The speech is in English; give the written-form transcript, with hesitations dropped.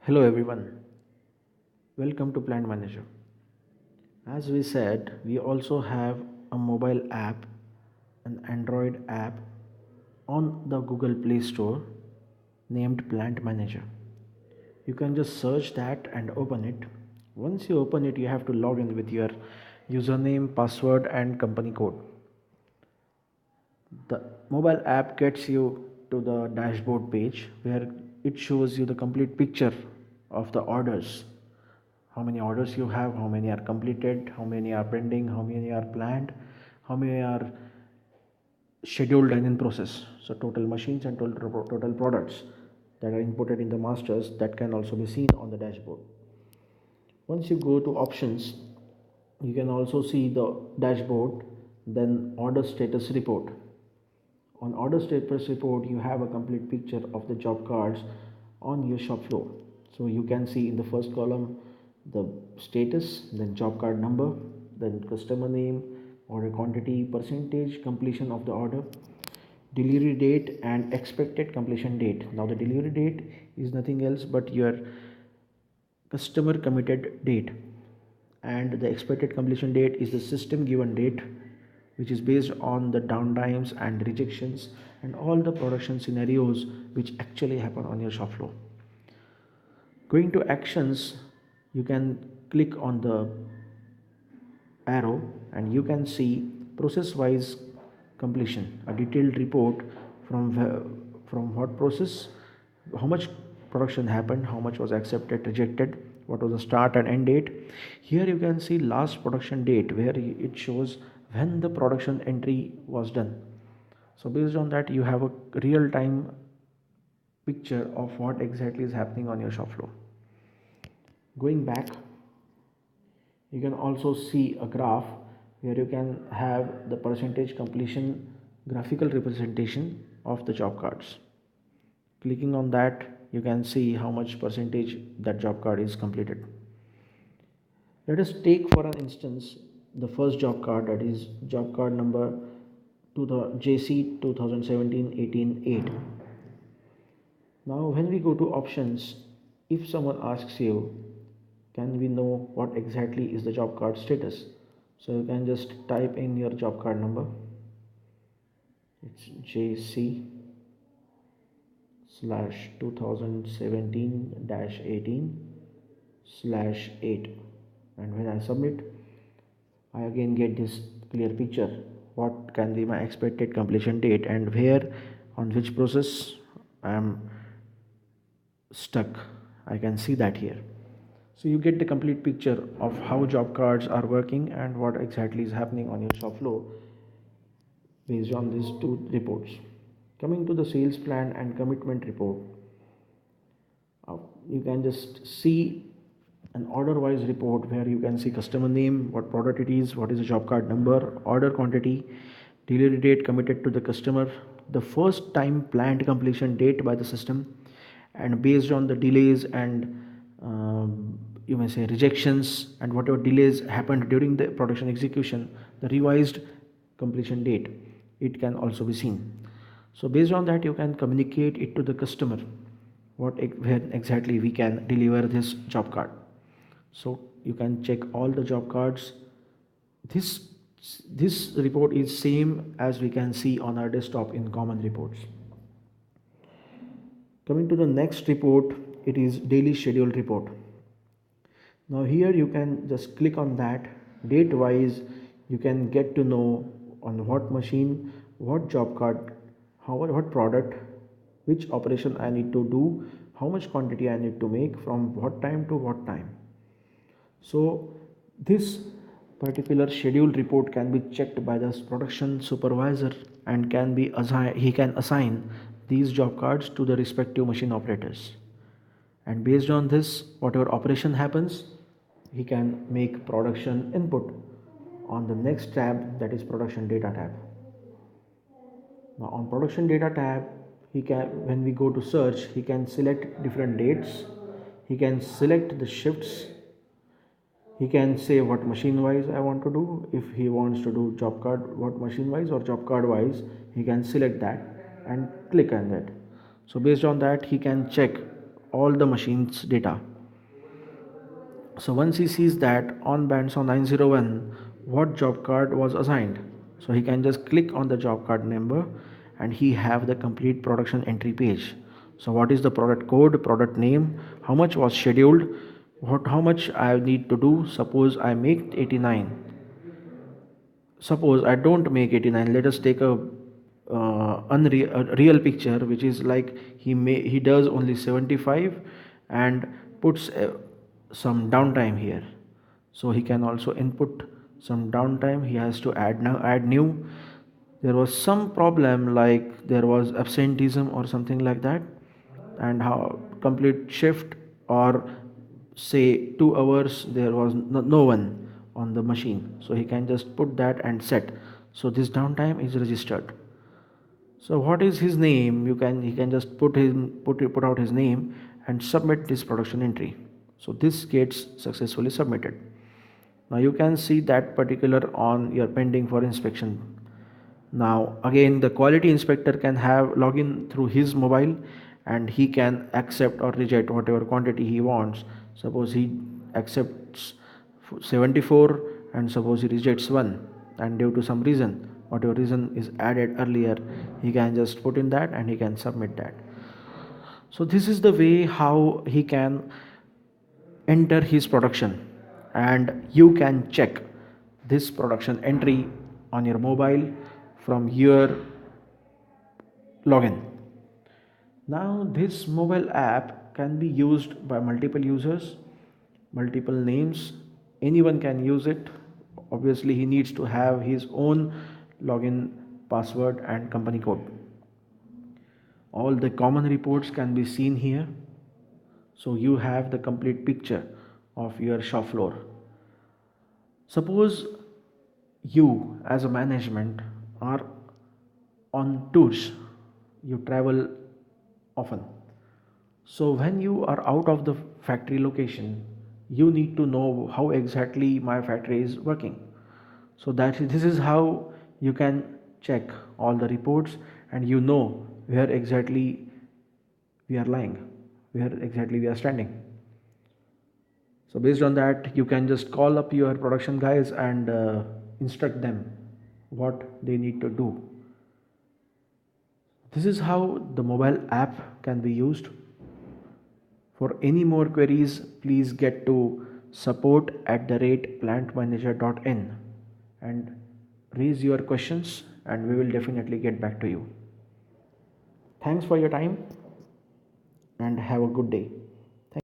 Hello everyone, welcome to Plant Manager. As we said, we also have a mobile app, an Android app on the Google Play Store named Plant Manager. You can just search that and open it. Once you open it, you have to log in with your username, password, and company code. The mobile app gets you to the dashboard page where it shows you the complete picture of the orders. How many orders you have, how many are completed, how many are pending, how many are planned, how many are scheduled and in process. So total machines and total products that are inputted in the masters, that can also be seen on the dashboard. Once you go to options, you can also see the dashboard, then order status report. On order status report, you have a complete picture of the job cards on your shop floor. So you can see in the first column the status, then job card number, then customer name, order quantity, percentage completion of the order, delivery date, and expected completion date. Now the delivery date is nothing else but your customer committed date, and the expected completion date is the system given date, which is based on the downtimes and rejections and all the production scenarios which actually happen on your shop floor. Going to actions, you can click on the arrow and you can see process wise completion, a detailed report from what process, how much production happened, how much was accepted, rejected, what was the start and end date. Here you can see last production date where it shows when the production entry was done. So based on that, you have a real time picture of what exactly is happening on your shop floor. Going back, you can also see a graph where you can have the percentage completion graphical representation of the job cards. Clicking on that, you can see how much percentage that job card is completed. Let us take for an instance the first job card, that is job card number to the JC 2017-18-8. Now when we go to options, if someone asks you, can we know what exactly is the job card status, so you can just type in your job card number. It's JC slash 2017-18/8, and when I submit, I again get this clear picture what can be my expected completion date and where on which process I am stuck. I can see that here. So you get the complete picture of how job cards are working and what exactly is happening on your shop floor based on these two reports. Coming to the sales plan and commitment report, you can just see an order wise report where you can see customer name, what product it is, what is the job card number, order quantity, delivery date committed to the customer, the first time planned completion date by the system, and based on the delays and you may say rejections and whatever delays happened during the production execution, the revised completion date, it can also be seen. So based on that, you can communicate it to the customer when exactly we can deliver this job card. So you can check all the job cards. This report is same as we can see on our desktop in common reports. Coming to the next report, it is daily schedule report. Now here you can just click on that. Date wise, you can get to know on what machine, what job card, what product, which operation I need to do, how much quantity I need to make, from what time to what time. So this particular schedule report can be checked by the production supervisor and he can assign these job cards to the respective machine operators, and based on this, whatever operation happens, he can make production input on the next tab, that is production data tab. Now on production data tab, when we go to search, he can select different dates, he can select the shifts, he can say what machine wise I want to do. If he wants to do job card what machine wise or job card wise, he can select that and click on that. So based on that, he can check all the machine's data. So once he sees that on bandsaw 901 what job card was assigned, so he can just click on the job card number and he have the complete production entry page. So what is the product code, product name, how much was scheduled, how much I need to do. Suppose I make 89, suppose I don't make 89, let us take a real picture which is like he does only 75 and puts some downtime here. So he can also input some downtime, he has to add new. There was some problem like there was absenteeism or something like that, and how complete shift or say 2 hours there was no one on the machine, so he can just put that and set. So this downtime is registered. So what is his name, he can just put out his name and submit this production entry. So this gets successfully submitted. Now you can see that particular on your pending for inspection. Now again the quality inspector can have login through his mobile and he can accept or reject whatever quantity he wants. Suppose he accepts 74 and suppose he rejects 1, and due to some reason, whatever reason is added earlier, he can just put in that and he can submit that. So this is the way how he can enter his production, and you can check this production entry on your mobile from your login. Now this mobile app can be used by multiple users, multiple names, anyone can use it. Obviously he needs to have his own login password and company code. All the common reports can be seen here, so you have the complete picture of your shop floor. Suppose you as a management are on tours, you travel often. So when you are out of the factory location, you need to know how exactly my factory is working. So this is how you can check all the reports and you know where exactly we are lying, where exactly we are standing. So based on that, you can just call up your production guys and instruct them what they need to do. This is how the mobile app can be used. For any more queries, please get to support@plantmanager.in and raise your questions, and we will definitely get back to you. Thanks for your time and have a good day.